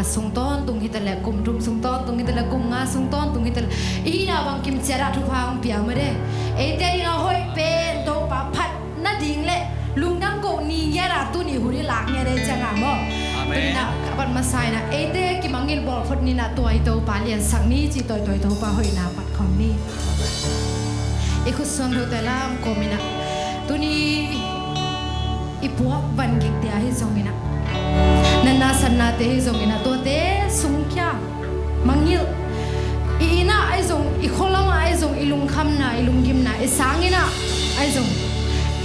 sung ton tung hitale kum rum sung ton tung hitale kum nga sung ton tung hitale ina bang kim chera thu phang pia mare e te ina hoi pe to pa phat na ding le lung nam ko ni ya ra tu ni huri lak ne re changa mo amen na kapan masai na e te ki mangil bol phot ni na toi to pa lian sang ni chi toi toi to pa hoi na pat khom ni e khu song ro te lam ko mina tu ni ipuak ban gik dia hi zongina nana sanna te zongina to te sungkya mangil ina ai zong I kholam ai zong ilung kham na ilung gim na e sangina ai zong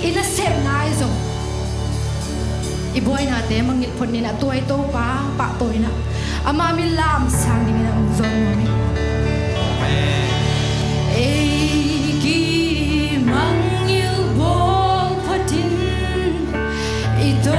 ina sep na ai zong I boy na te mangil phon ni na toy to pa toy na ama mi lam sang ni na zong mi ei ki mangil bol phatin I to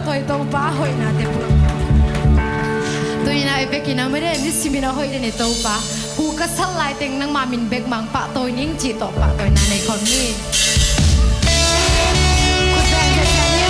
toy to pa hoi na te pu tu ina e pe kina mere ni simina hoi de ne to pa hu ka sal lai teng nang ma min bek mang pa toy ning chi to pa toy na nei khon ni ku ben ke cha ni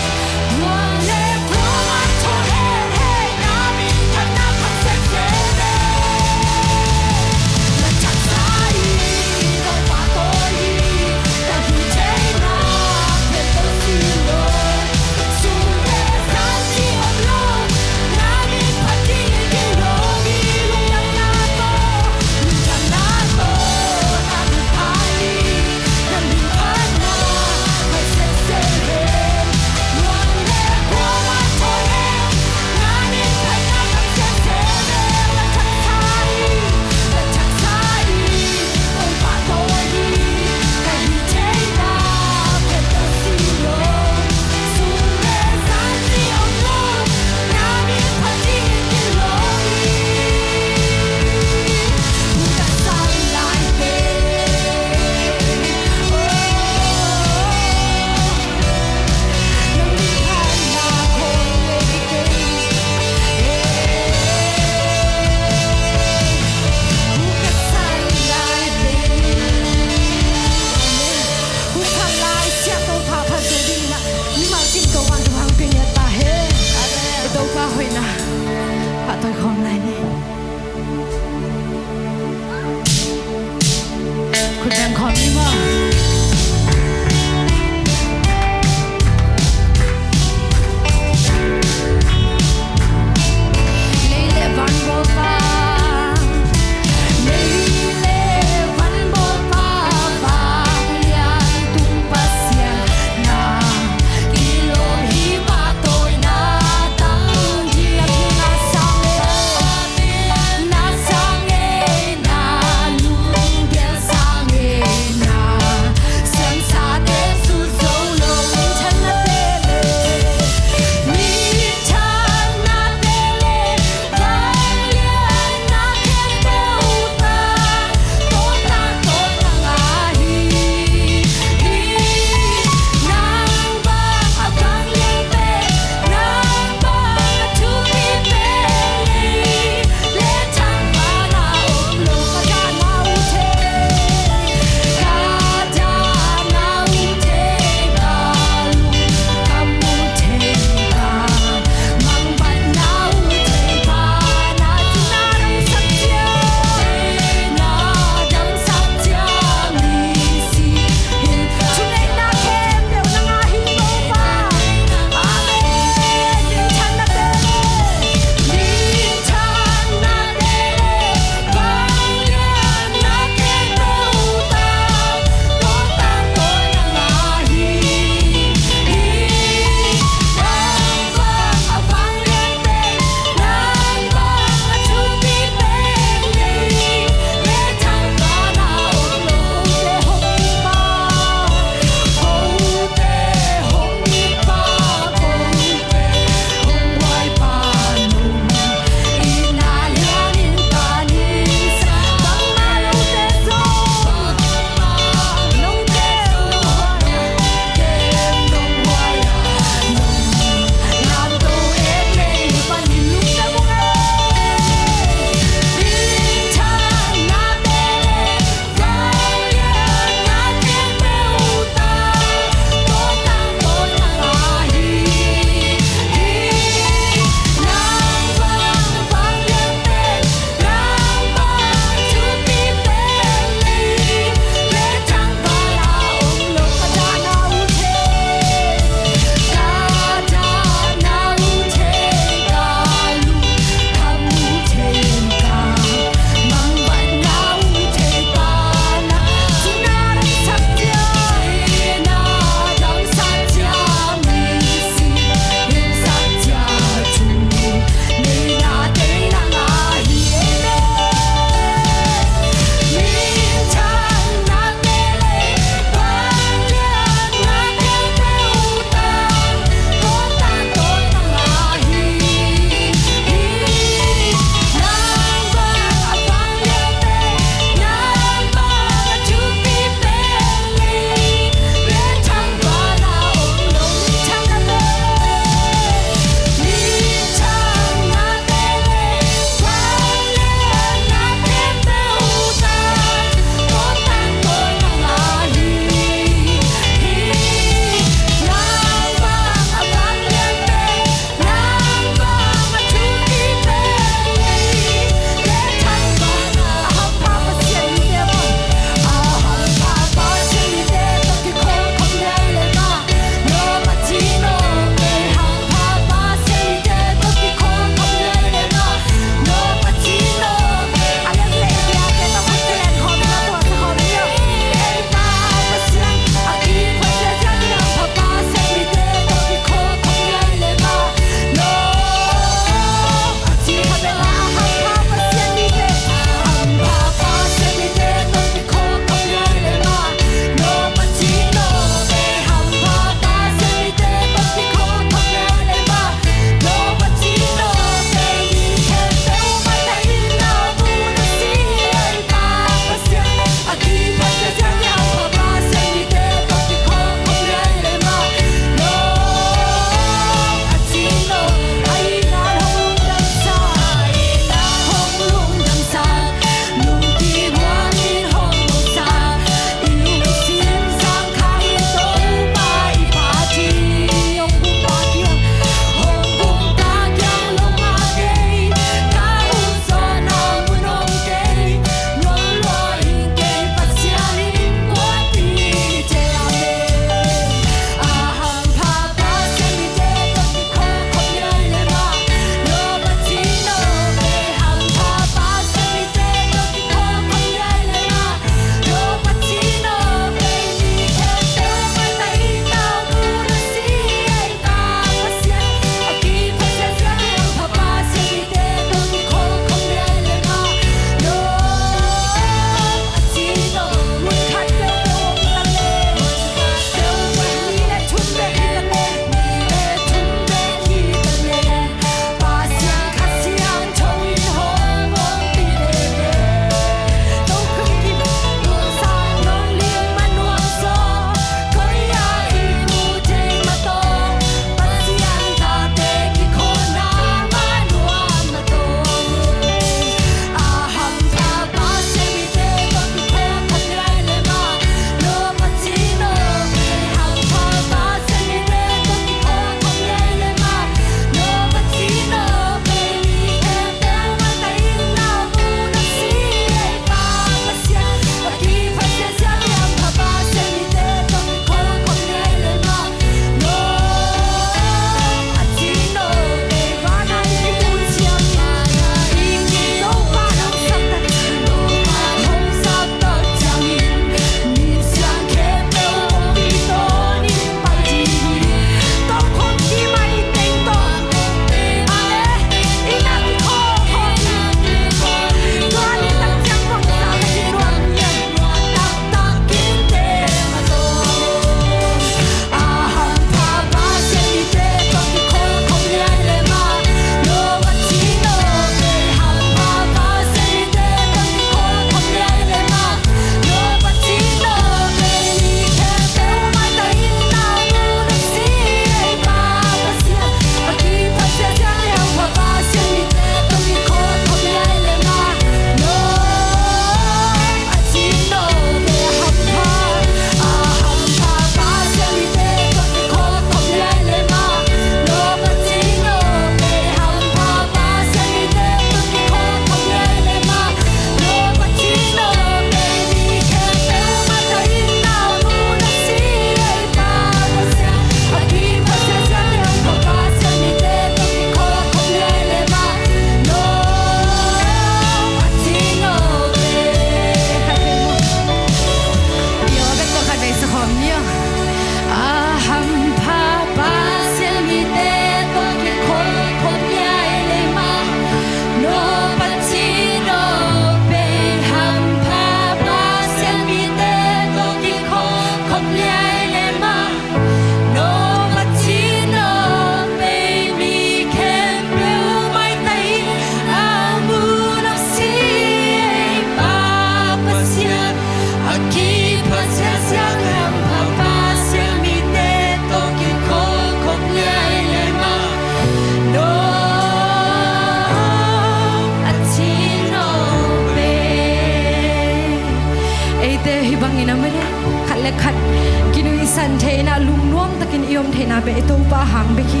na be to pa hang be khi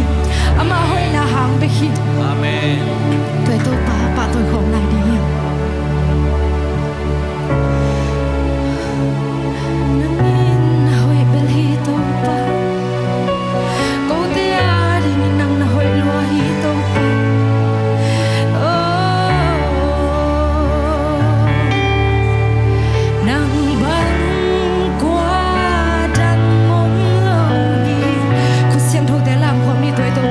ama hoi na hang be khi Amen. tôi to pa tôi khom lại đi nangin hoi bel hi to pa ko te a ding nang na hoi lua hi to pa nang bang qua dan mong lo hi ku siam tho te lam khom ni tôi to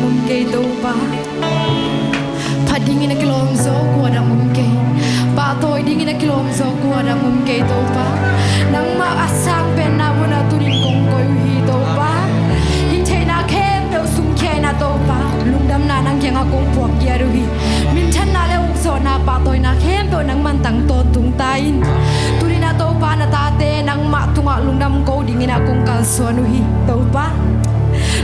mum ke to pa pading ina kilom zo ko da mum ke pa toy ding ina kilom zo ko da mum ke to pa nang ma asang pen na buna turin kong ko hi to pa hi the na kem do sum ke na to pa lungdam na nang kyang akong puak ya ru hi min chan na le uk zo na pa toy na kem do nang man tang to tung tain turin na to pa na ta te nang ma tunga lungdam ko ding ina kong kal so nu hi to pa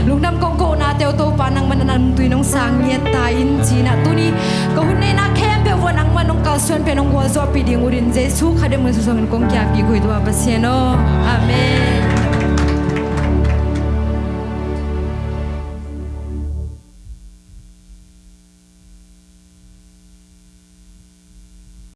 lungdam kong ko na teo to pa nang mananam tui nong sang yet tain china tuni ko hunne na kem pe wo nang manong kal son pe nong wo zo pi ding urin jesu khade mun su song kong kya ki khoi to pa sieno amen